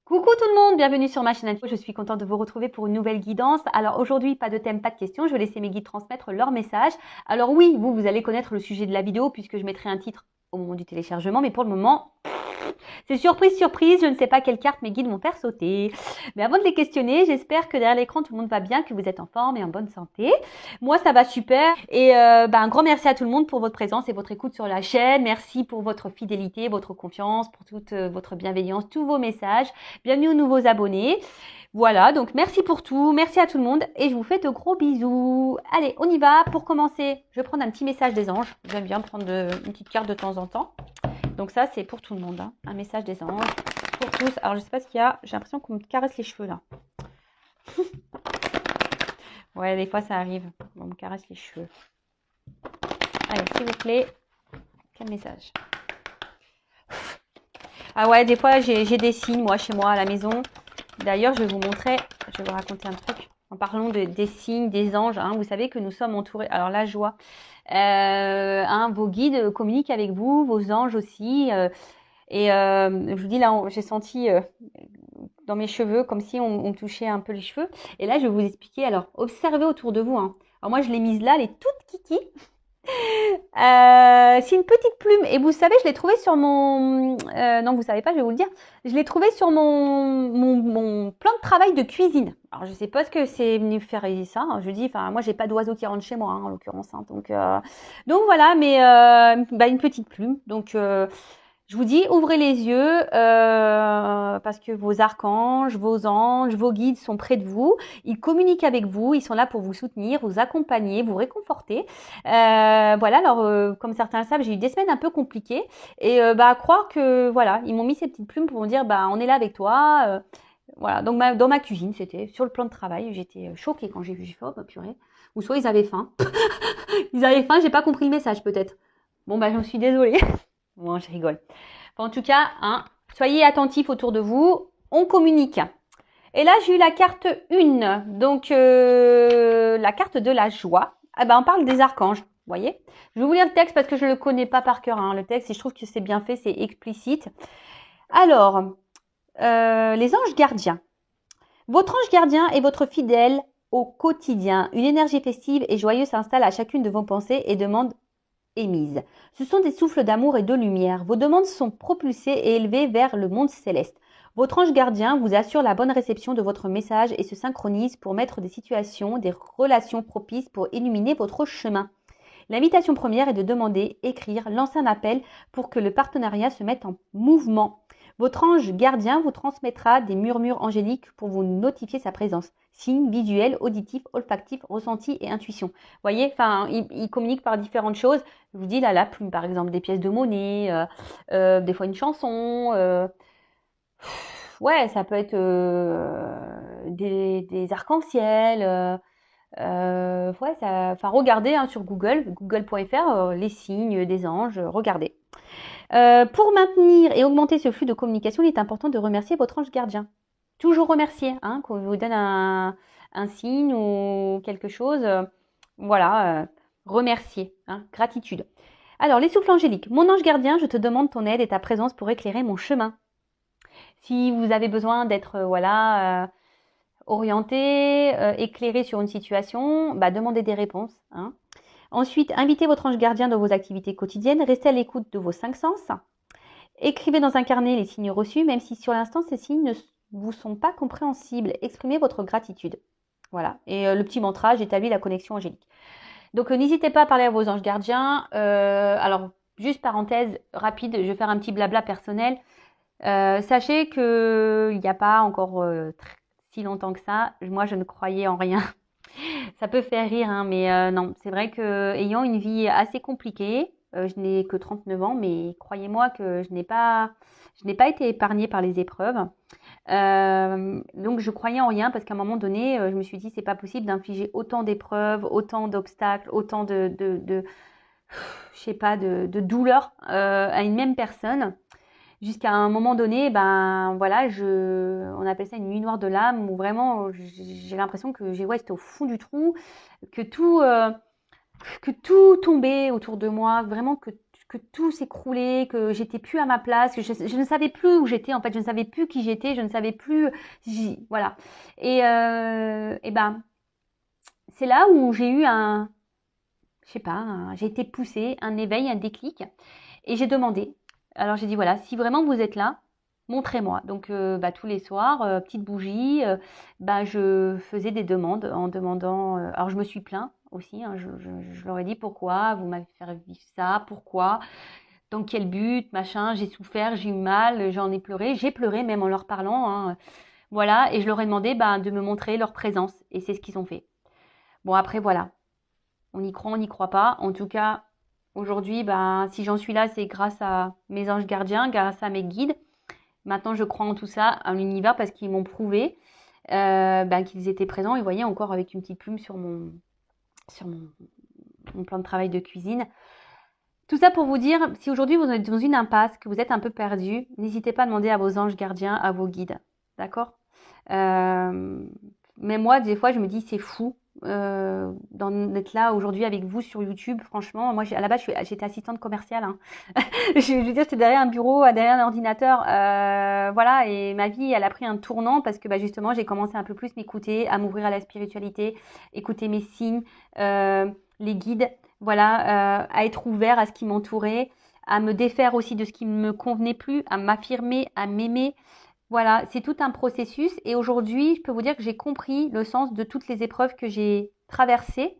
Coucou tout le monde, bienvenue sur ma chaîne info. Je suis contente de vous retrouver pour une nouvelle guidance. Alors aujourd'hui, pas de thème, pas de questions. Je vais laisser mes guides transmettre leur message. Alors oui, vous allez connaître le sujet de la vidéo puisque je mettrai un titre au moment du téléchargement. Mais pour le moment, c'est surprise, surprise. Je ne sais pas quelle carte mes guides vont faire sauter. Mais avant de les questionner, j'espère que derrière l'écran, tout le monde va bien, que vous êtes en forme et en bonne santé. Moi, ça va super. Et un grand merci à tout le monde pour votre présence et votre écoute sur la chaîne. Merci pour votre fidélité, votre confiance, pour toute votre bienveillance, tous vos messages. Bienvenue aux nouveaux abonnés. Voilà, donc merci pour tout, merci à tout le monde et je vous fais de gros bisous. Allez, on y va. Pour commencer, je vais prendre un petit message des anges. J'aime bien prendre une petite carte de temps en temps. Donc ça, c'est pour tout le monde, hein. Un message des anges pour tous. Alors, je sais pas ce qu'il y a. J'ai l'impression qu'on me caresse les cheveux, là. Ouais, des fois, ça arrive. On me caresse les cheveux. Allez, s'il vous plaît. Quel message? Ah ouais, des fois, j'ai des signes, moi, chez moi, à la maison. D'ailleurs, je vais vous montrer, je vais vous raconter un truc. En parlant des signes, des anges, hein, vous savez que nous sommes entourés. Alors la joie. Vos guides communiquent avec vous, vos anges aussi. Je vous dis là, j'ai senti dans mes cheveux comme si on touchait un peu les cheveux. Et là, je vais vous expliquer. Alors, observez autour de vous, hein. Alors moi, je l'ai mise là, elle est toute kiki. C'est une petite plume et vous savez, je l'ai trouvée sur mon... non, vous savez pas, je vais vous le dire. Je l'ai trouvée sur mon plan de travail de cuisine. Alors, je sais pas ce que c'est venu faire ça. Hein. Je dis, enfin, moi, j'ai pas d'oiseaux qui rentrent chez moi, hein, en l'occurrence. Hein. Donc voilà, mais une petite plume. Donc, je vous dis, ouvrez les yeux parce que vos archanges, vos anges, vos guides sont près de vous. Ils communiquent avec vous. Ils sont là pour vous soutenir, vous accompagner, vous réconforter. Voilà, alors comme certains le savent, j'ai eu des semaines un peu compliquées. Et à croire que, voilà, ils m'ont mis ces petites plumes pour me dire, on est là avec toi. Voilà, donc dans ma cuisine, c'était sur le plan de travail. J'étais choquée quand j'ai vu, j'ai fait, oh, purée. Ou soit ils avaient faim. Ils avaient faim, j'ai pas compris le message peut-être. Bon, j'en suis désolée. Bon, je rigole. En tout cas, hein, soyez attentifs autour de vous. On communique. Et là, j'ai eu la carte 1. Donc, la carte de la joie. On parle des archanges. Vous voyez? Je vais vous lire le texte parce que je ne le connais pas par cœur. Hein, le texte, et je trouve que c'est bien fait, c'est explicite. Alors, les anges gardiens. Votre ange gardien est votre fidèle au quotidien. Une énergie festive et joyeuse s'installe à chacune de vos pensées et demande émises. Ce sont des souffles d'amour et de lumière. Vos demandes sont propulsées et élevées vers le monde céleste. Votre ange gardien vous assure la bonne réception de votre message et se synchronise pour mettre des situations, des relations propices pour illuminer votre chemin. L'invitation première est de demander, écrire, lancer un appel pour que le partenariat se mette en mouvement. Votre ange gardien vous transmettra des murmures angéliques pour vous notifier sa présence. Signes visuels, auditifs, olfactifs, ressentis et intuition. Vous voyez, il communique par différentes choses. Je vous dis là, la plume, par exemple, des pièces de monnaie, des fois une chanson. Ouais, ça peut être des arcs-en-ciel. Regardez hein, sur google.fr, les signes des anges, regardez. Pour maintenir et augmenter ce flux de communication, il est important de remercier votre ange gardien. Toujours remercier, hein, quand il vous donne un signe ou quelque chose. Remercier, hein, gratitude. Alors, les souffles angéliques. Mon ange gardien, je te demande ton aide et ta présence pour éclairer mon chemin. Si vous avez besoin d'être, orienté, éclairé sur une situation, demandez des réponses. Hein. Ensuite, invitez votre ange gardien dans vos activités quotidiennes. Restez à l'écoute de vos 5 sens. Écrivez dans un carnet les signes reçus, même si sur l'instant, ces signes ne vous sont pas compréhensibles. Exprimez votre gratitude. Voilà. Et le petit mantra, j'établis la connexion angélique. Donc, n'hésitez pas à parler à vos anges gardiens. Alors, juste parenthèse rapide, je vais faire un petit blabla personnel. Sachez qu'il n'y a pas encore si longtemps que ça, moi je ne croyais en rien. Ça peut faire rire, hein, mais non, c'est vrai que ayant une vie assez compliquée, je n'ai que 39 ans, mais croyez-moi que je n'ai pas été épargnée par les épreuves. Donc je croyais en rien parce qu'à un moment donné, je me suis dit c'est pas possible d'infliger autant d'épreuves, autant d'obstacles, autant de douleurs à une même personne. Jusqu'à un moment donné, on appelle ça une nuit noire de l'âme, où vraiment j'ai l'impression que j'étais au fond du trou, que tout tombait autour de moi, vraiment que que tout s'écroulait, que j'étais plus à ma place, que je ne savais plus où j'étais, en fait, je ne savais plus qui j'étais, je ne savais plus, voilà. Et ben, c'est là où j'ai eu je sais pas, j'ai été poussée, un éveil, un déclic, et j'ai demandé. Alors j'ai dit voilà, si vraiment vous êtes là, montrez-moi. Donc tous les soirs, petite bougie, je faisais des demandes en demandant. Alors je me suis plaint aussi, hein, je leur ai dit pourquoi vous m'avez fait vivre ça, pourquoi, dans quel but, machin. J'ai souffert, j'ai eu mal, j'en ai pleuré, j'ai pleuré même en leur parlant. Hein, voilà, et je leur ai demandé de me montrer leur présence, et c'est ce qu'ils ont fait. Bon après voilà. On y croit, on n'y croit pas. En tout cas, aujourd'hui, si j'en suis là, c'est grâce à mes anges gardiens, grâce à mes guides. Maintenant, je crois en tout ça, à l'univers, parce qu'ils m'ont prouvé qu'ils étaient présents. Et vous voyez, encore avec une petite plume sur mon plan de travail de cuisine. Tout ça pour vous dire, si aujourd'hui vous êtes dans une impasse, que vous êtes un peu perdu, n'hésitez pas à demander à vos anges gardiens, à vos guides. D'accord Mais moi, des fois, je me dis, c'est fou d'être là aujourd'hui avec vous sur YouTube. Franchement, moi, à la base, j'étais assistante commerciale. Hein. je veux dire, j'étais derrière un bureau, derrière un ordinateur. Voilà, et ma vie, elle a pris un tournant parce que justement, j'ai commencé un peu plus m'écouter, à m'ouvrir à la spiritualité, écouter mes signes, les guides, voilà, à être ouvert à ce qui m'entourait, à me défaire aussi de ce qui ne me convenait plus, à m'affirmer, à m'aimer. Voilà, c'est tout un processus et aujourd'hui, je peux vous dire que j'ai compris le sens de toutes les épreuves que j'ai traversées.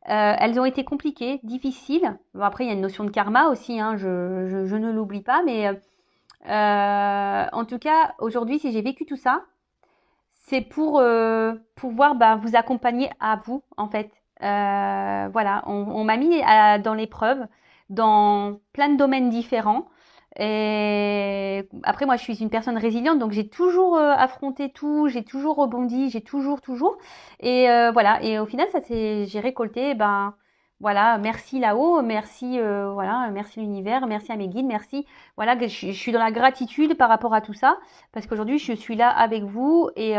Elles ont été compliquées, difficiles. Bon, après, il y a une notion de karma aussi, hein, je ne l'oublie pas, mais en tout cas, aujourd'hui, si j'ai vécu tout ça, c'est pour pouvoir vous accompagner à vous, en fait. Voilà, on m'a mis dans l'épreuve, dans plein de domaines différents. Et après, moi, je suis une personne résiliente, donc j'ai toujours affronté tout, j'ai toujours rebondi, j'ai toujours. Et voilà. Et au final, j'ai récolté. Voilà, merci là-haut, merci, voilà, merci l'univers, merci à mes guides, merci. Voilà, je suis dans la gratitude par rapport à tout ça, parce qu'aujourd'hui, je suis là avec vous et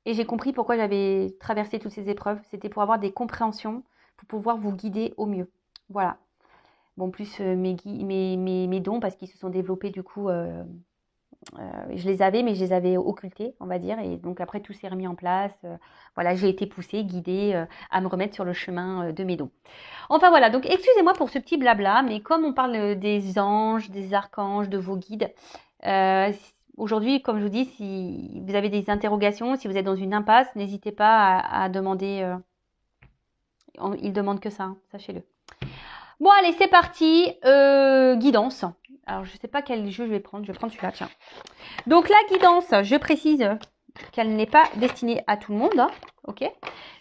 j'ai compris pourquoi j'avais traversé toutes ces épreuves. C'était pour avoir des compréhensions, pour pouvoir vous guider au mieux. Voilà. Bon, plus mes dons, parce qu'ils se sont développés du coup, je les avais, mais je les avais occultés, on va dire. Et donc après, tout s'est remis en place. Voilà, j'ai été poussée, guidée à me remettre sur le chemin de mes dons. Enfin voilà, donc excusez-moi pour ce petit blabla, mais comme on parle des anges, des archanges, de vos guides, aujourd'hui, comme je vous dis, si vous avez des interrogations, si vous êtes dans une impasse, n'hésitez pas à demander. Ils demandent que ça, hein, sachez-le. Bon, allez, c'est parti. Guidance. Alors, je ne sais pas quel jeu je vais prendre. Je vais prendre celui-là, tiens. Donc, la guidance, je précise qu'elle n'est pas destinée à tout le monde. Hein, ok.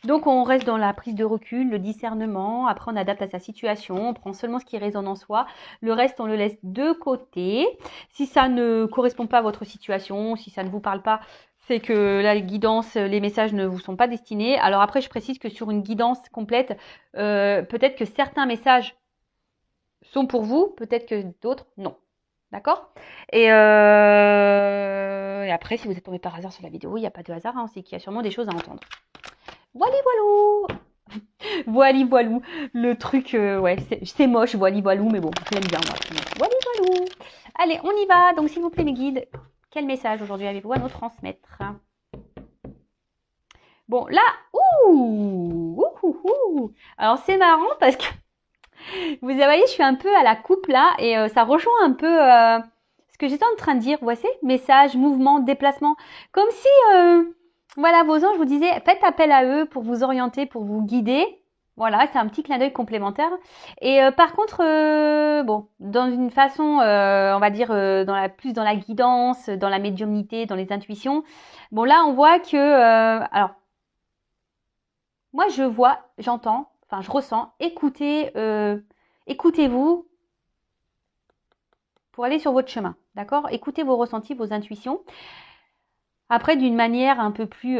Donc, on reste dans la prise de recul, le discernement. Après, on adapte à sa situation. On prend seulement ce qui résonne en soi. Le reste, on le laisse de côté. Si ça ne correspond pas à votre situation, si ça ne vous parle pas, c'est que la guidance, les messages ne vous sont pas destinés. Alors après, je précise que sur une guidance complète, peut-être que certains messages sont pour vous, peut-être que d'autres, non. D'accord et après, si vous êtes tombé par hasard sur la vidéo, il n'y a pas de hasard, hein, c'est qu'il y a sûrement des choses à entendre. Voilà, voilou. Voili voilou, le truc, ouais, c'est moche, voili voilou, mais bon, je l'aime bien, moi. Voili voilou. Allez, on y va. Donc, s'il vous plaît, mes guides, quel message aujourd'hui avez-vous à nous transmettre? Bon, là, alors, c'est marrant parce que vous voyez, je suis un peu à la coupe là et ça rejoint un peu ce que j'étais en train de dire. Vous voyez, message, mouvement, déplacement. Comme si, voilà, vos anges vous disaient, faites appel à eux pour vous orienter, pour vous guider. Voilà, c'est un petit clin d'œil complémentaire. Et par contre, bon, dans une façon, on va dire, plus dans la guidance, dans la médiumnité, dans les intuitions. Bon, là, on voit que, alors, moi, je vois, j'entends, enfin, je ressens, écoutez-vous pour aller sur votre chemin, d'accord? Écoutez vos ressentis, vos intuitions. Après, d'une manière un peu plus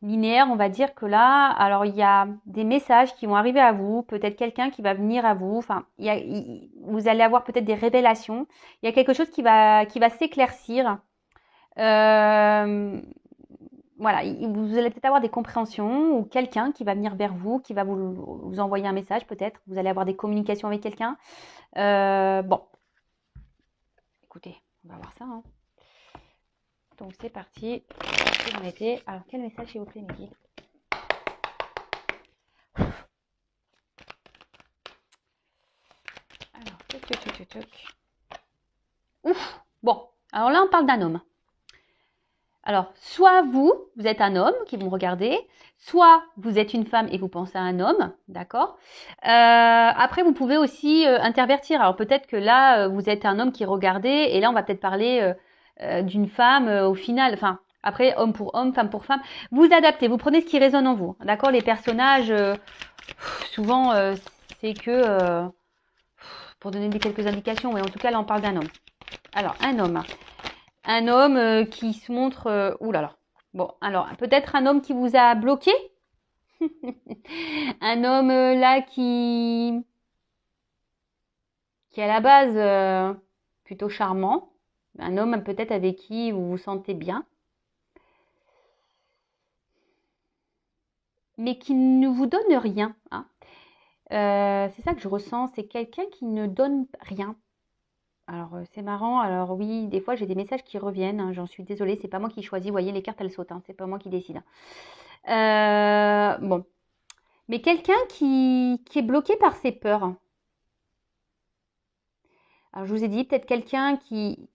linéaire, on va dire que là, alors il y a des messages qui vont arriver à vous, peut-être quelqu'un qui va venir à vous, enfin, vous allez avoir peut-être des révélations. Il y a quelque chose qui va s'éclaircir. voilà, vous allez peut-être avoir des compréhensions ou quelqu'un qui va venir vers vous, qui va vous envoyer un message peut-être. Vous allez avoir des communications avec quelqu'un. Bon, écoutez, on va voir ça. Hein. Donc c'est parti. J'en étais. Alors quel message s'il vous plaît, Mehdi? Alors, toc. Ouf. Bon, alors là on parle d'un homme. Alors, soit vous êtes un homme qui vous regardez, soit vous êtes une femme et vous pensez à un homme, d'accord. Après, vous pouvez aussi intervertir. Alors peut-être que là, vous êtes un homme qui regardait, et là, on va peut-être parler d'une femme au final. Enfin, après, homme pour homme, femme pour femme. Vous adaptez, vous prenez ce qui résonne en vous, d'accord. Les personnages, souvent, c'est que, pour donner quelques indications, mais en tout cas, là, on parle d'un homme. Alors, un homme. Un homme qui se montre... ouh là là. Bon, alors, peut-être un homme qui vous a bloqué. Un homme là qui est à la base plutôt charmant. Un homme peut-être avec qui vous vous sentez bien. Mais qui ne vous donne rien. Hein. C'est ça que je ressens. C'est quelqu'un qui ne donne rien. Alors, c'est marrant. Alors oui, des fois, j'ai des messages qui reviennent. Hein. J'en suis désolée. C'est pas moi qui choisis. Vous voyez, les cartes, elles sautent. Hein. C'est pas moi qui décide. Bon. Mais quelqu'un qui est bloqué par ses peurs. Alors, je vous ai dit, peut-être quelqu'un qui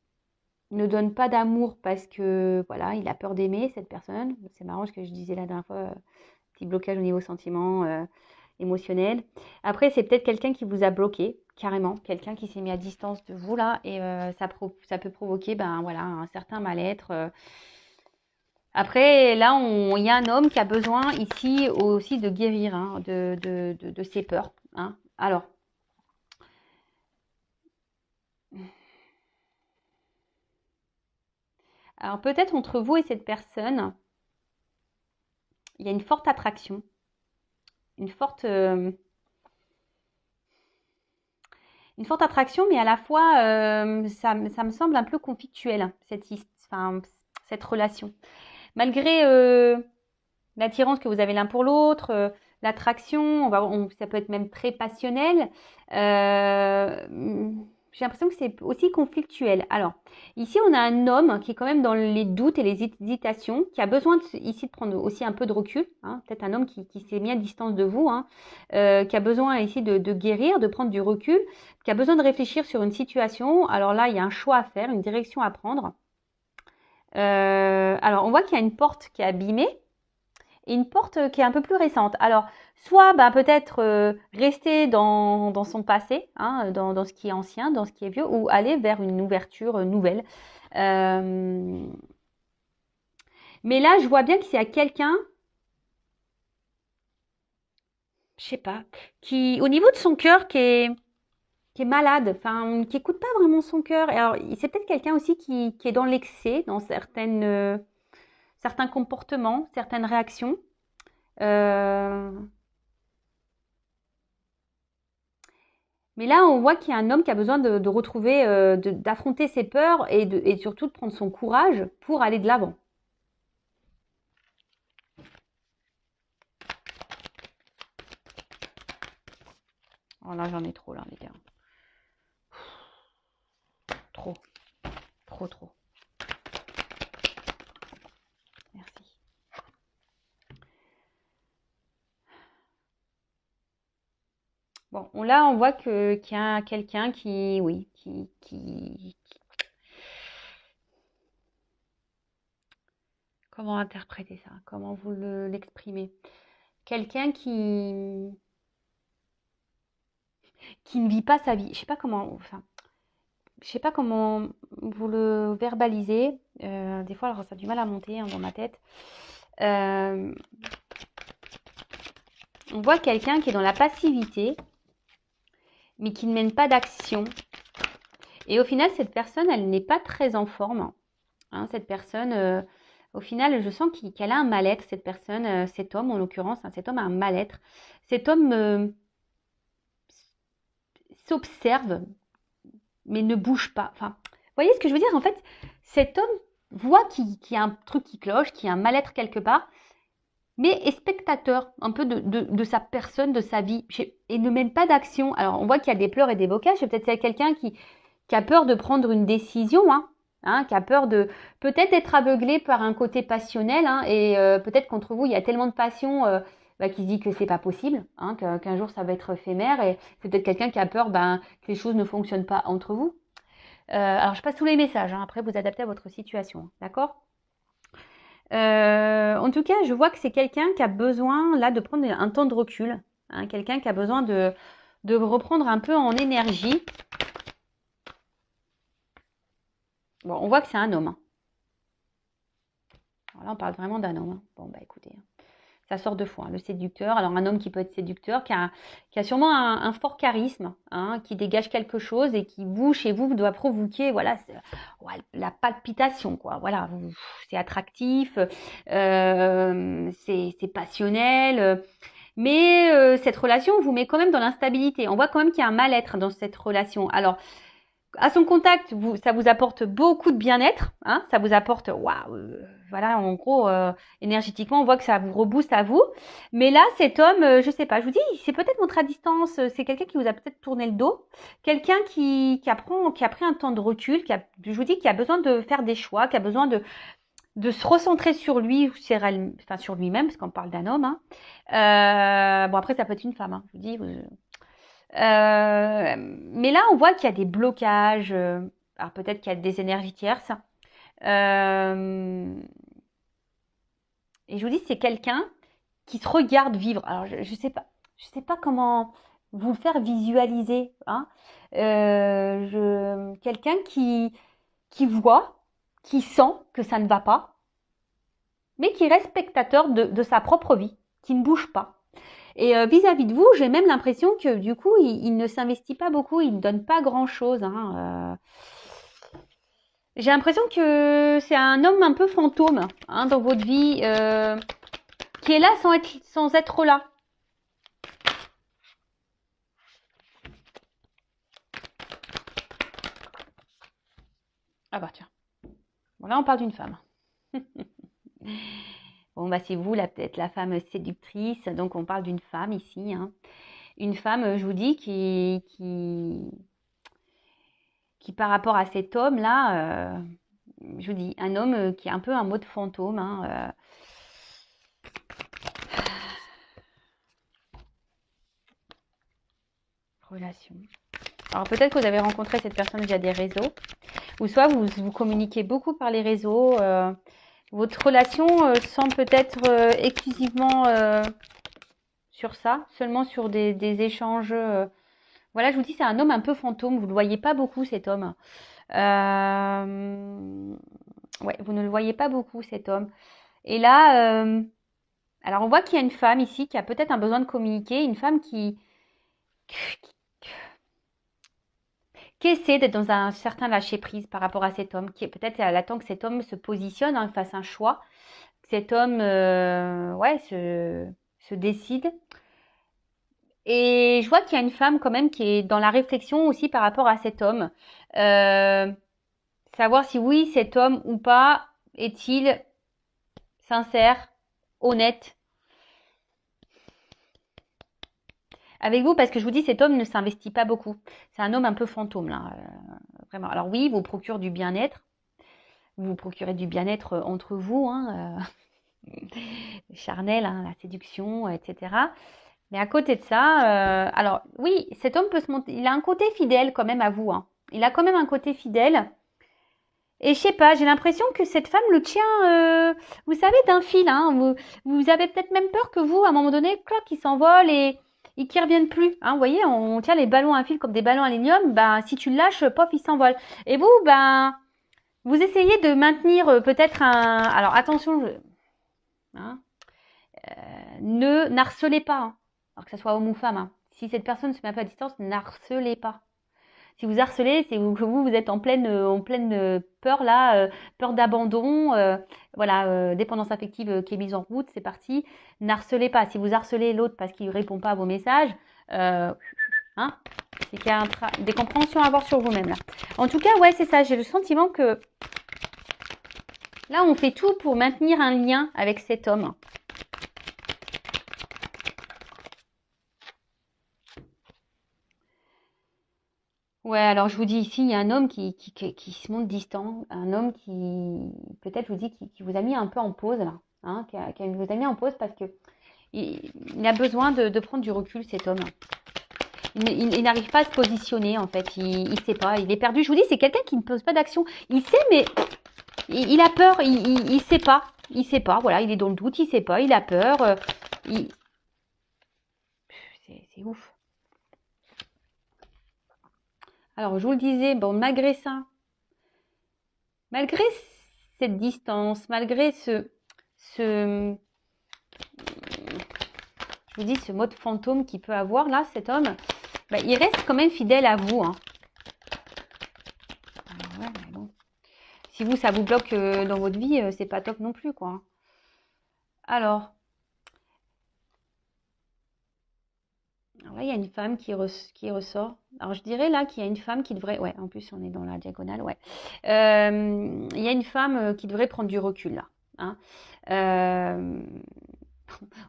ne donne pas d'amour parce que, voilà, il a peur d'aimer cette personne. C'est marrant ce que je disais la dernière fois. Petit blocage au niveau sentiment, émotionnel. Après, c'est peut-être quelqu'un qui vous a bloqué, carrément. Quelqu'un qui s'est mis à distance de vous, là. Et ça peut provoquer, ben, voilà, un certain mal-être. Après, là, il y a un homme qui a besoin ici aussi de guérir hein, de ses peurs. Hein. Alors, peut-être entre vous et cette personne, il y a une forte attraction, une forte attraction, mais à la fois, ça me semble un peu conflictuel, cette relation. Malgré l'attirance que vous avez l'un pour l'autre, l'attraction, ça peut être même très passionnel. J'ai l'impression que c'est aussi conflictuel. Alors, ici, on a un homme qui est quand même dans les doutes et les hésitations, qui a besoin ici de prendre aussi un peu de recul. Hein, peut-être un homme qui s'est mis à distance de vous, hein, qui a besoin ici de guérir, de prendre du recul, qui a besoin de réfléchir sur une situation. Alors là, il y a un choix à faire, une direction à prendre. Alors, on voit qu'il y a une porte qui est abîmée et une porte qui est un peu plus récente. Alors, soit peut-être rester dans son passé, hein, dans ce qui est ancien, dans ce qui est vieux, ou aller vers une ouverture nouvelle. Mais là, je vois bien qu'il y a quelqu'un, je sais pas, qui, au niveau de son cœur, qui est malade, enfin, qui écoute pas vraiment son cœur. Alors, c'est peut-être quelqu'un aussi qui est dans l'excès, dans certains comportements, certaines réactions. Mais là, on voit qu'il y a un homme qui a besoin de retrouver, d'affronter ses peurs et surtout de prendre son courage pour aller de l'avant. Oh là, j'en ai trop là, les gars. Trop. Trop. Merci. Bon, là, on voit qu'il y a quelqu'un qui, oui, qui... Comment interpréter ça? Comment vous l'exprimez? Quelqu'un qui ne vit pas sa vie. Je sais pas comment, enfin, je sais pas comment vous le verbalisez. Des fois, alors, ça a du mal à monter hein, dans ma tête. On voit quelqu'un qui est dans la passivité, mais qui ne mène pas d'action. Et au final, cette personne, elle n'est pas très en forme. Hein, cette personne, au final, je sens qu'elle a un mal-être, cette personne, cet homme en l'occurrence. Hein, cet homme a un mal-être. Cet homme s'observe, mais ne bouge pas. Enfin, vous voyez ce que je veux dire? En fait, cet homme voit qu'il y a un truc qui cloche, qu'il y a un mal-être quelque part, mais est spectateur un peu de sa personne, de sa vie, et ne mène pas d'action. Alors, on voit qu'il y a des pleurs et des bocages. Peut-être c'est quelqu'un qui a peur de prendre une décision, qui a peur de peut-être être aveuglé par un côté passionnel, et peut-être qu'entre vous, il y a tellement de passion qui se dit que c'est pas possible, qu'un jour ça va être éphémère, et c'est peut-être quelqu'un qui a peur que les choses ne fonctionnent pas entre vous. Alors, je passe tous les messages, après vous adaptez à votre situation, d'accord ? En tout cas, je vois que c'est quelqu'un qui a besoin là de prendre un temps de recul, quelqu'un qui a besoin de reprendre un peu en énergie. Bon, on voit que c'est un homme. Alors là, on parle vraiment d'un homme. Bon, écoutez, ça sort deux fois, le séducteur. Alors, un homme qui peut être séducteur, qui a sûrement un fort charisme, qui dégage quelque chose et qui, chez vous, doit provoquer, voilà, la palpitation, quoi. Voilà, c'est attractif, c'est passionnel. Mais cette relation vous met quand même dans l'instabilité. On voit quand même qu'il y a un mal-être dans cette relation. Alors, à son contact, ça vous apporte beaucoup de bien-être, ça vous apporte, voilà, en gros, énergétiquement, on voit que ça vous rebooste à vous. Mais là, cet homme, je sais pas, je vous dis, c'est peut-être montré à distance, c'est quelqu'un qui vous a peut-être tourné le dos, quelqu'un qui a pris un temps de recul, je vous dis, qui a besoin de faire des choix, qui a besoin de se recentrer sur lui, sur lui-même, parce qu'on parle d'un homme. Bon, après, ça peut être une femme, je vous dis. Mais là, on voit qu'il y a des blocages. Alors peut-être qu'il y a des énergies tierces. Et je vous dis, c'est quelqu'un qui se regarde vivre. Alors je sais pas comment vous le faire visualiser. Quelqu'un qui voit, qui sent que ça ne va pas, mais qui reste spectateur de sa propre vie, qui ne bouge pas. Et vis-à-vis de vous, j'ai même l'impression que du coup, il ne s'investit pas beaucoup, il ne donne pas grand-chose. J'ai l'impression que c'est un homme un peu fantôme dans votre vie, qui est là sans être là. Ah bah tiens. Bon, là, on parle d'une femme. Bon, c'est vous, là, peut-être la femme séductrice. Donc, on parle d'une femme ici. Une femme, je vous dis, qui par rapport à cet homme-là, je vous dis, un homme qui est un peu un mode fantôme. Relation. Alors, peut-être que vous avez rencontré cette personne via des réseaux. Ou soit vous communiquez beaucoup par les réseaux. Votre relation semble peut-être exclusivement sur ça, seulement sur des échanges. Voilà, je vous dis, c'est un homme un peu fantôme. Vous ne le voyez pas beaucoup, cet homme. Ouais, vous ne le voyez pas beaucoup, cet homme. Et là, alors on voit qu'il y a une femme ici qui a peut-être un besoin de communiquer, une femme qui essaie d'être dans un certain lâcher-prise par rapport à cet homme, qui peut-être elle attend que cet homme se positionne, fasse un choix, que cet homme se décide. Et je vois qu'il y a une femme quand même qui est dans la réflexion aussi par rapport à cet homme. Savoir si oui, cet homme ou pas est-il sincère, honnête avec vous, parce que je vous dis, cet homme ne s'investit pas beaucoup. C'est un homme un peu fantôme, là, vraiment. Alors oui, il vous procure du bien-être. Vous vous procurez du bien-être entre vous, charnel, la séduction, etc. Mais à côté de ça, alors oui, cet homme peut se monter. Il a un côté fidèle quand même à vous. Il a quand même un côté fidèle. Et je sais pas, j'ai l'impression que cette femme le tient, vous savez, d'un fil. Vous avez peut-être même peur que vous, à un moment donné, clac, il s'envole et qui reviennent plus. Vous voyez, on tient les ballons à un fil comme des ballons à aluminium. Si tu le lâches, pof, il s'envole. Et vous, vous essayez de maintenir peut-être un. Alors attention, ne n'harcelez pas. Alors que ce soit homme ou femme. Si cette personne ne se met pas à distance, n'harcelez pas. Si vous harcelez, c'est que vous êtes en pleine peur là, peur d'abandon, dépendance affective qui est mise en route, c'est parti. N'harcelez pas. Si vous harcelez l'autre parce qu'il ne répond pas à vos messages, c'est qu'il y a des compréhensions à avoir sur vous-même là. En tout cas, ouais, c'est ça. J'ai le sentiment que Là, on fait tout pour maintenir un lien avec cet homme. Ouais, alors je vous dis ici, il y a un homme qui se montre distant, un homme qui, peut-être je vous dis, qui vous a mis un peu en pause là, hein, qui vous a mis en pause parce que il a besoin de prendre du recul, cet homme. Il n'arrive pas à se positionner en fait, il sait pas, il est perdu. Je vous dis, c'est quelqu'un qui ne pose pas d'action. Il sait, mais il a peur, il sait pas. Il sait pas, voilà, il est dans le doute, il sait pas, il a peur. C'est ouf. Alors, je vous le disais, bon, malgré ça, malgré cette distance, malgré je vous dis, ce mode fantôme qu'il peut avoir là, cet homme, bah, il reste quand même fidèle à vous. Hein. Alors, ouais, mais bon. Si vous, ça vous bloque dans votre vie, c'est pas top non plus, quoi. Alors là, il y a une femme qui ressort. Alors, je dirais là qu'il y a une femme qui devrait... Ouais, en plus, on est dans la diagonale, ouais. Il y a une femme qui devrait prendre du recul, là. Hein. En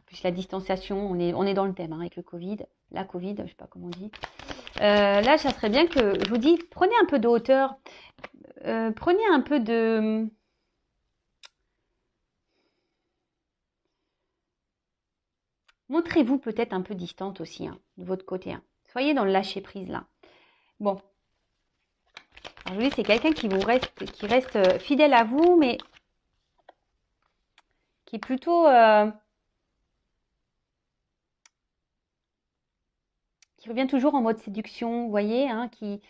plus, la distanciation, on est dans le thème, hein, avec le Covid. La Covid, je sais pas comment on dit. Là, ça serait bien que... Je vous dis, prenez un peu de hauteur. Prenez un peu de... Montrez-vous peut-être un peu distante aussi, hein, de votre côté. Hein. Soyez dans le lâcher-prise, là. Bon. Alors, je vous dis, c'est quelqu'un qui reste fidèle à vous, mais qui est plutôt... qui revient toujours en mode séduction, vous voyez, hein, qui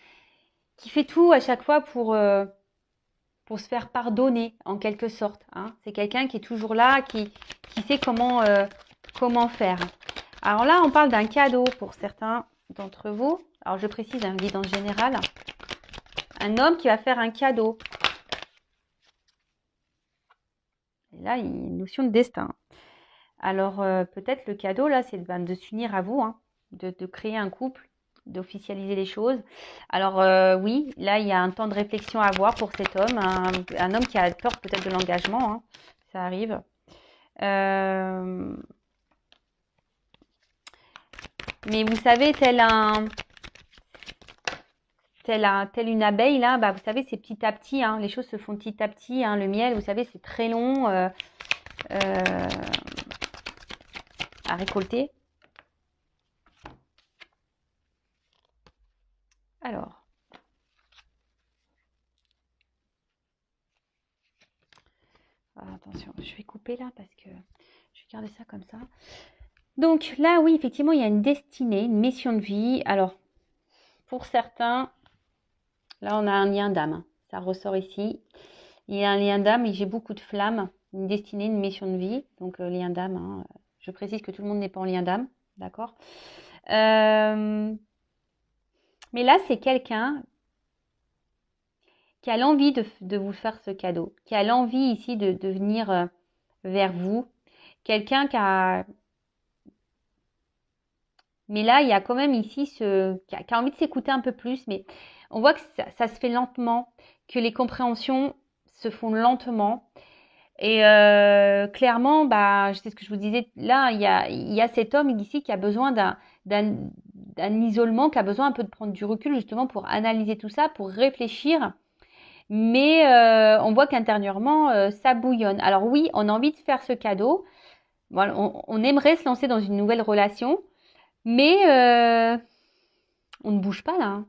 fait tout à chaque fois pour se faire pardonner, en quelque sorte. Hein. C'est quelqu'un qui est toujours là, qui sait comment faire. Alors là, on parle d'un cadeau pour certains d'entre vous. Alors, je précise un guidance générale. Un homme qui va faire un cadeau. Et là, il y a une notion de destin. Alors, peut-être le cadeau, là, c'est de s'unir à vous, hein, de créer un couple, d'officialiser les choses. Alors, oui, là, il y a un temps de réflexion à avoir pour cet homme. Un homme qui a peur peut-être de l'engagement. Hein, ça arrive. Mais vous savez, telle une abeille, là, bah, vous savez, c'est petit à petit. Hein, les choses se font petit à petit. Hein, le miel, vous savez, c'est très long à récolter. Alors, attention, je vais couper là parce que je vais garder ça comme ça. Donc là, oui, effectivement, il y a une destinée, une mission de vie. Alors, pour certains, là, on a un lien d'âme. Ça ressort ici. Il y a un lien d'âme et j'ai beaucoup de flammes. Une destinée, une mission de vie. Donc, lien d'âme. Hein. Je précise que tout le monde n'est pas en lien d'âme. D'accord. Mais là, c'est quelqu'un qui a l'envie de vous faire ce cadeau. Qui a l'envie ici de venir vers vous. Quelqu'un qui a... Mais là, il y a quand même ici qui a envie de s'écouter un peu plus. Mais on voit que ça se fait lentement. Que les compréhensions se font lentement. Et clairement, bah, c'est ce que je vous disais, là, il y a cet homme ici qui a besoin d'un isolement, qui a besoin un peu de prendre du recul justement pour analyser tout ça, pour réfléchir. Mais on voit qu'intérieurement, ça bouillonne. Alors oui, on a envie de faire ce cadeau. Voilà, on aimerait se lancer dans une nouvelle relation, mais on ne bouge pas là. Hein.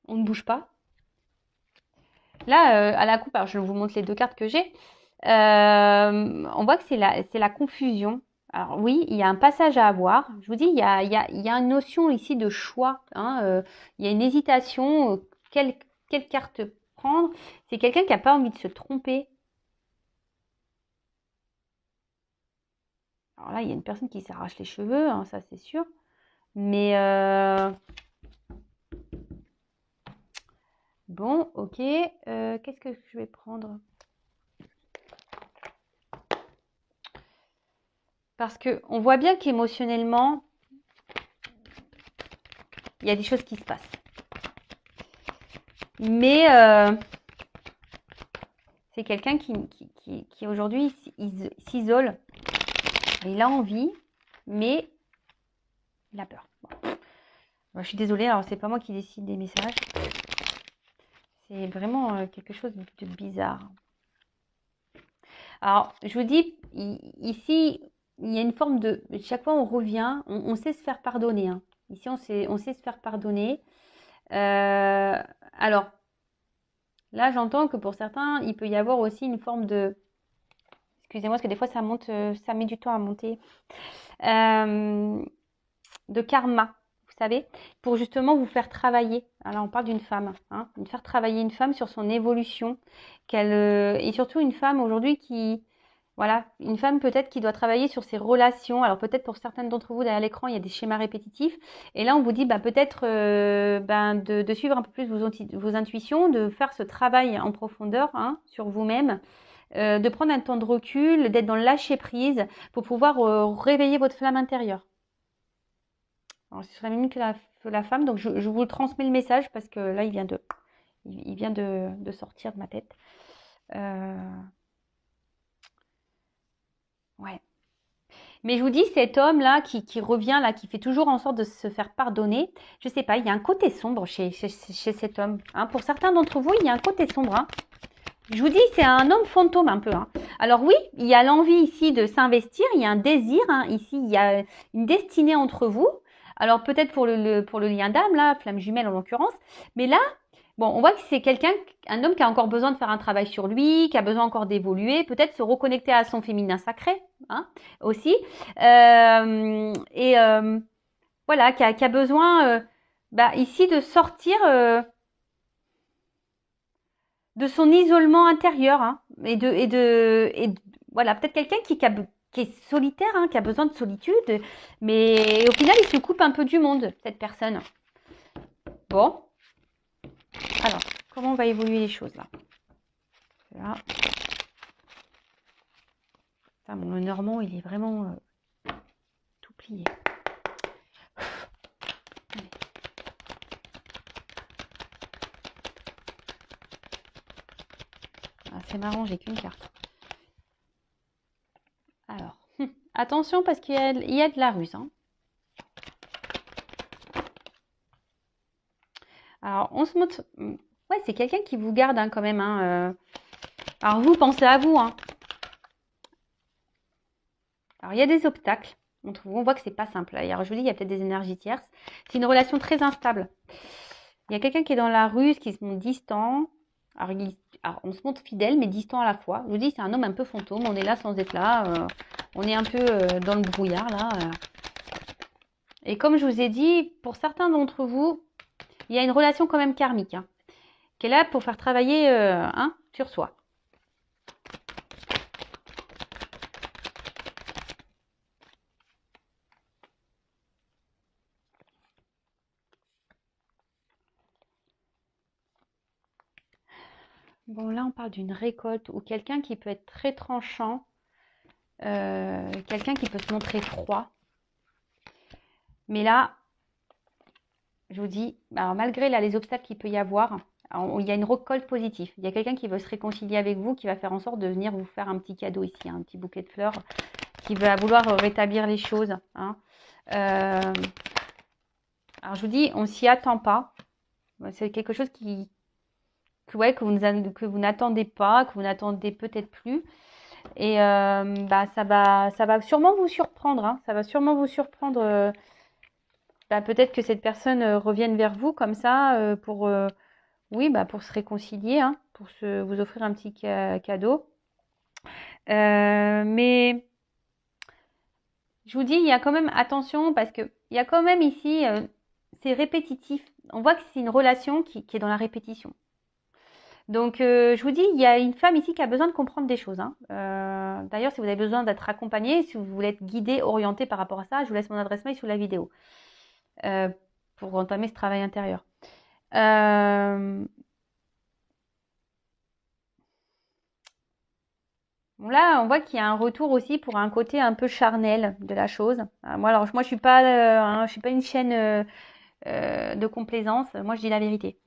On ne bouge pas. Là, à la coupe, alors je vous montre les deux cartes que j'ai. On voit que c'est la confusion. Alors oui, il y a un passage à avoir. Je vous dis, il y a une notion ici de choix. Hein, il y a une hésitation. Quelle carte prendre? C'est quelqu'un qui n'a pas envie de se tromper. Alors là, il y a une personne qui s'arrache les cheveux, hein, ça c'est sûr. Mais bon, ok. Qu'est-ce que je vais prendre? Parce qu'on voit bien qu'émotionnellement, il y a des choses qui se passent. Mais c'est quelqu'un qui aujourd'hui s'isole. Il a envie, mais il a peur. Bon. Bon, je suis désolée, alors c'est pas moi qui décide des messages. C'est vraiment quelque chose de bizarre. Alors, je vous dis, ici, il y a une forme de... Chaque fois, on revient, on sait se faire pardonner. Hein. Ici, on sait se faire pardonner. Alors, là, j'entends que pour certains, il peut y avoir aussi une forme de... Excusez-moi, parce que des fois, ça monte, ça met du temps à monter. De karma, vous savez, pour justement vous faire travailler. Alors, on parle d'une femme, hein, de faire travailler une femme sur son évolution. Et surtout, une femme aujourd'hui qui... Voilà, une femme peut-être qui doit travailler sur ses relations. Alors peut-être pour certaines d'entre vous derrière l'écran, il y a des schémas répétitifs. Et là, on vous dit peut-être de suivre un peu plus vos intuitions, de faire ce travail en profondeur hein, sur vous-même, de prendre un temps de recul, d'être dans le lâcher-prise pour pouvoir réveiller votre flamme intérieure. Alors, ce serait mieux que la femme. Donc, je vous transmets le message parce que là, il vient de sortir de ma tête. Ouais. Mais je vous dis, cet homme-là qui revient, là, qui fait toujours en sorte de se faire pardonner, je sais pas, il y a un côté sombre chez cet homme. Hein. Pour certains d'entre vous, il y a un côté sombre. Hein. Je vous dis, c'est un homme fantôme un peu. Hein. Alors oui, il y a l'envie ici de s'investir, il y a un désir. Hein. Ici, il y a une destinée entre vous. Alors peut-être pour le lien d'âme, là, flamme jumelle en l'occurrence. Mais là, bon, on voit que c'est un homme qui a encore besoin de faire un travail sur lui, qui a besoin encore d'évoluer, peut-être se reconnecter à son féminin sacré, hein, aussi. Voilà, qui a besoin, ici, de sortir de son isolement intérieur, hein, voilà, peut-être quelqu'un qui est solitaire, hein, qui a besoin de solitude, mais au final, il se coupe un peu du monde, cette personne. Bon. Alors, comment on va évoluer les choses, là? Là. Enfin, bon, le normand, il est vraiment tout plié. Ah, c'est marrant, j'ai qu'une carte. Alors, attention parce qu'il y a de la ruse. Hein. Alors, on se montre... Ouais, c'est quelqu'un qui vous garde hein, quand même. Hein, Alors, vous, pensez à vous. Hein. Alors, il y a des obstacles. On voit que c'est pas simple. Alors, je vous dis, il y a peut-être des énergies tierces. C'est une relation très instable. Il y a quelqu'un qui est dans la ruse, qui se montre distant. Alors, on se montre fidèle, mais distant à la fois. Je vous dis, c'est un homme un peu fantôme. On est là sans être là. On est un peu dans le brouillard, là. Et comme je vous ai dit, pour certains d'entre vous, il y a une relation quand même karmique, hein, qui est là pour faire travailler sur soi. Bon, là, on parle d'une récolte ou quelqu'un qui peut être très tranchant, quelqu'un qui peut se montrer froid. Mais là, je vous dis, alors malgré là, les obstacles qu'il peut y avoir, il y a une récolte positive. Il y a quelqu'un qui veut se réconcilier avec vous, qui va faire en sorte de venir vous faire un petit cadeau ici, un petit bouquet de fleurs, qui va vouloir rétablir les choses. Hein. Alors, je vous dis, on ne s'y attend pas. C'est quelque chose que vous n'attendez pas, que vous n'attendez peut-être plus. Et ça va sûrement vous surprendre. Hein. Ça va sûrement vous surprendre. Peut-être que cette personne revienne vers vous comme ça pour se réconcilier, hein, pour vous offrir un petit cadeau. Mais je vous dis, il y a quand même attention parce que il y a quand même ici, c'est répétitif. On voit que c'est une relation qui est dans la répétition. Donc, je vous dis, il y a une femme ici qui a besoin de comprendre des choses. Hein. D'ailleurs, si vous avez besoin d'être accompagné, si vous voulez être guidé, orienté par rapport à ça, je vous laisse mon adresse mail sous la vidéo pour entamer ce travail intérieur. Bon, là, on voit qu'il y a un retour aussi pour un côté un peu charnel de la chose. Moi, je suis pas une chaîne de complaisance. Moi, je dis la vérité.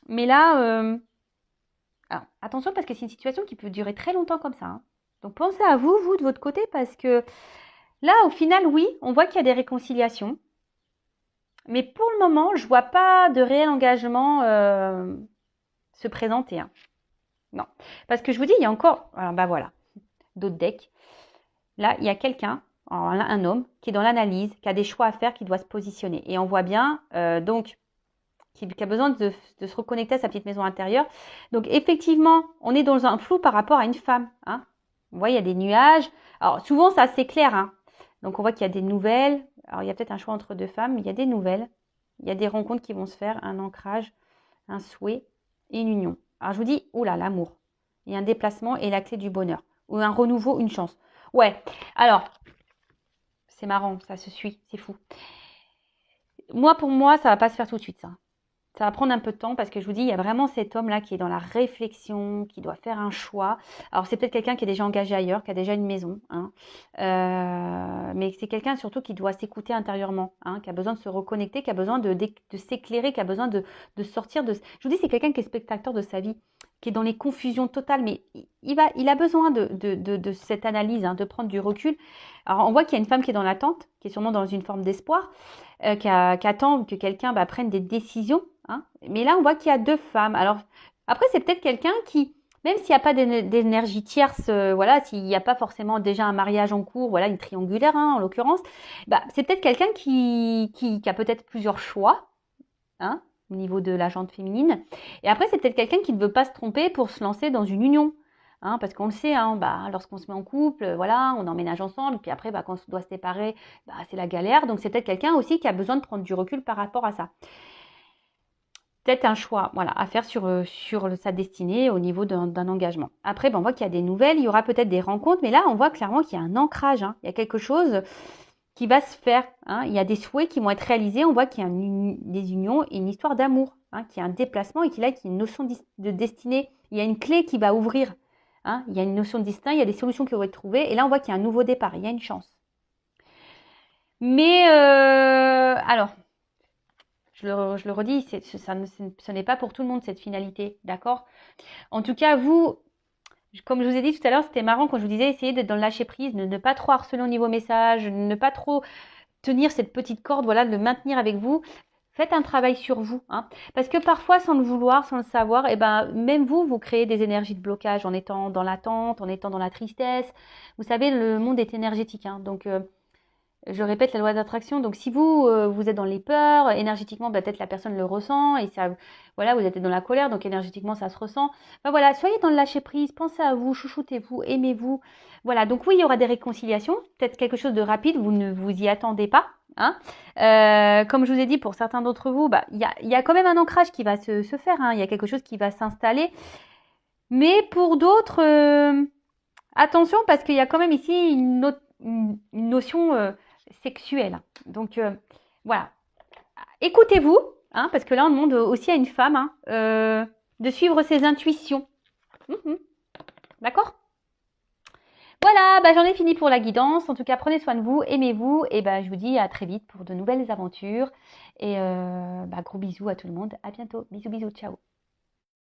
Mais là, alors, attention parce que c'est une situation qui peut durer très longtemps comme ça, hein. Donc pensez à vous, de votre côté, parce que là, au final, oui, on voit qu'il y a des réconciliations. Mais pour le moment, je vois pas de réel engagement se présenter, hein. Non. Parce que je vous dis, il y a encore... Alors, bah voilà, d'autres decks. Là, il y a quelqu'un, un homme, qui est dans l'analyse, qui a des choix à faire, qui doit se positionner. Et on voit bien, donc, qui a besoin de se reconnecter à sa petite maison intérieure. Donc, effectivement, on est dans un flou par rapport à une femme, hein. Vous voyez, il y a des nuages. Alors, souvent, c'est assez clair, hein. Donc, on voit qu'il y a des nouvelles. Alors, il y a peut-être un choix entre deux femmes, mais il y a des nouvelles. Il y a des rencontres qui vont se faire, un ancrage, un souhait et une union. Alors, je vous dis, oula, l'amour. Il y a un déplacement et la clé du bonheur. Ou un renouveau, une chance. Ouais, alors, c'est marrant, ça se suit, c'est fou. Moi, pour moi, ça va pas se faire tout de suite, ça. Ça va prendre un peu de temps parce que je vous dis, il y a vraiment cet homme-là qui est dans la réflexion, qui doit faire un choix. Alors, c'est peut-être quelqu'un qui est déjà engagé ailleurs, qui a déjà une maison, hein. Mais c'est quelqu'un surtout qui doit s'écouter intérieurement, hein, qui a besoin de se reconnecter, qui a besoin de s'éclairer, qui a besoin de sortir de... Je vous dis, c'est quelqu'un qui est spectateur de sa vie, qui est dans les confusions totales, mais il a besoin de cette analyse, hein, de prendre du recul. Alors, on voit qu'il y a une femme qui est dans l'attente, qui est sûrement dans une forme d'espoir, qui attend que quelqu'un prenne des décisions, hein. Mais là, on voit qu'il y a deux femmes. Alors, après, c'est peut-être quelqu'un qui, même s'il n'y a pas d'énergie tierce, voilà, s'il n'y a pas forcément déjà un mariage en cours, voilà, une triangulaire, hein, en l'occurrence, c'est peut-être quelqu'un qui a peut-être plusieurs choix, hein, au niveau de la jante féminine. Et après, c'est peut-être quelqu'un qui ne veut pas se tromper pour se lancer dans une union. Hein, parce qu'on le sait, hein, lorsqu'on se met en couple, voilà, on emménage ensemble, puis après, quand on doit se séparer, c'est la galère. Donc, c'est peut-être quelqu'un aussi qui a besoin de prendre du recul par rapport à ça. Peut-être un choix, voilà, à faire sur sa destinée au niveau d'un engagement. Après, on voit qu'il y a des nouvelles, il y aura peut-être des rencontres, mais là, on voit clairement qu'il y a un ancrage, hein. Il y a quelque chose qui va se faire, hein. Il y a des souhaits qui vont être réalisés. On voit qu'il y a des unions et une histoire d'amour, hein, qu'il y a un déplacement et qu'il y a une notion de destinée. Il y a une clé qui va ouvrir, hein. Il y a une notion de destin, il y a des solutions qui vont être trouvées. Et là, on voit qu'il y a un nouveau départ, il y a une chance. Mais, alors, je le redis, ce n'est pas pour tout le monde cette finalité, d'accord? En tout cas, vous, comme je vous ai dit tout à l'heure, c'était marrant quand je vous disais, essayez d'être dans le lâcher prise, ne pas trop harceler au niveau message, ne pas trop tenir cette petite corde, voilà, de le maintenir avec vous. Faites un travail sur vous, hein, parce que parfois, sans le vouloir, sans le savoir, même vous créez des énergies de blocage en étant dans l'attente, en étant dans la tristesse. Vous savez, le monde est énergétique, hein, donc je répète la loi d'attraction. Donc si vous êtes dans les peurs, énergétiquement, peut-être la personne le ressent et ça, voilà, vous êtes dans la colère, donc énergétiquement ça se ressent. Voilà, soyez dans le lâcher prise, pensez à vous, chouchoutez-vous, aimez-vous. Voilà, donc oui, il y aura des réconciliations, peut-être quelque chose de rapide, vous ne vous y attendez pas, hein. Comme je vous ai dit, pour certains d'entre vous, il y a quand même un ancrage qui va se faire, hein. Il y a quelque chose qui va s'installer. Mais pour d'autres, attention parce qu'il y a quand même ici une notion sexuelle. Donc voilà, écoutez-vous, hein, parce que là on demande aussi à une femme, hein, de suivre ses intuitions. D'accord? Voilà, j'en ai fini pour la guidance. En tout cas, prenez soin de vous, aimez-vous, et je vous dis à très vite pour de nouvelles aventures. Et gros bisous à tout le monde. À bientôt. Bisous, bisous, ciao.